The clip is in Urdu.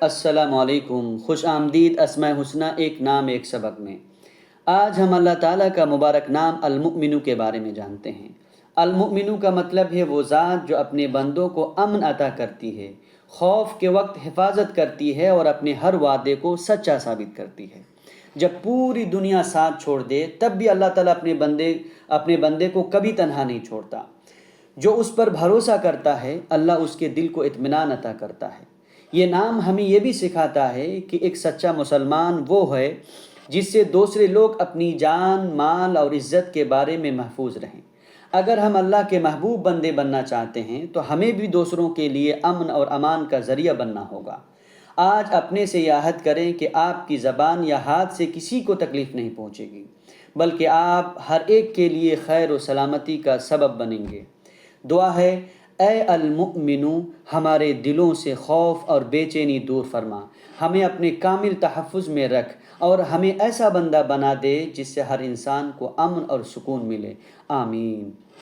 السلام علیکم، خوش آمدید اسماء حسنہ ایک نام ایک سبق میں۔ آج ہم اللہ تعالیٰ کا مبارک نام المؤمن کے بارے میں جانتے ہیں۔ المؤمن کا مطلب ہے وہ ذات جو اپنے بندوں کو امن عطا کرتی ہے، خوف کے وقت حفاظت کرتی ہے اور اپنے ہر وعدے کو سچا ثابت کرتی ہے۔ جب پوری دنیا ساتھ چھوڑ دے تب بھی اللہ تعالیٰ اپنے بندے کو کبھی تنہا نہیں چھوڑتا۔ جو اس پر بھروسہ کرتا ہے اللہ اس کے دل کو اطمینان عطا کرتا ہے۔ یہ نام ہمیں یہ بھی سکھاتا ہے کہ ایک سچا مسلمان وہ ہے جس سے دوسرے لوگ اپنی جان، مال اور عزت کے بارے میں محفوظ رہیں۔ اگر ہم اللہ کے محبوب بندے بننا چاہتے ہیں تو ہمیں بھی دوسروں کے لیے امن اور امان کا ذریعہ بننا ہوگا۔ آج اپنے سے یہ عہد کریں کہ آپ کی زبان یا ہاتھ سے کسی کو تکلیف نہیں پہنچے گی، بلکہ آپ ہر ایک کے لیے خیر و سلامتی کا سبب بنیں گے۔ دعا ہے، اے المؤمن، ہمارے دلوں سے خوف اور بے چینی دور فرما، ہمیں اپنے کامل تحفظ میں رکھ اور ہمیں ایسا بندہ بنا دے جس سے ہر انسان کو امن اور سکون ملے۔ آمین۔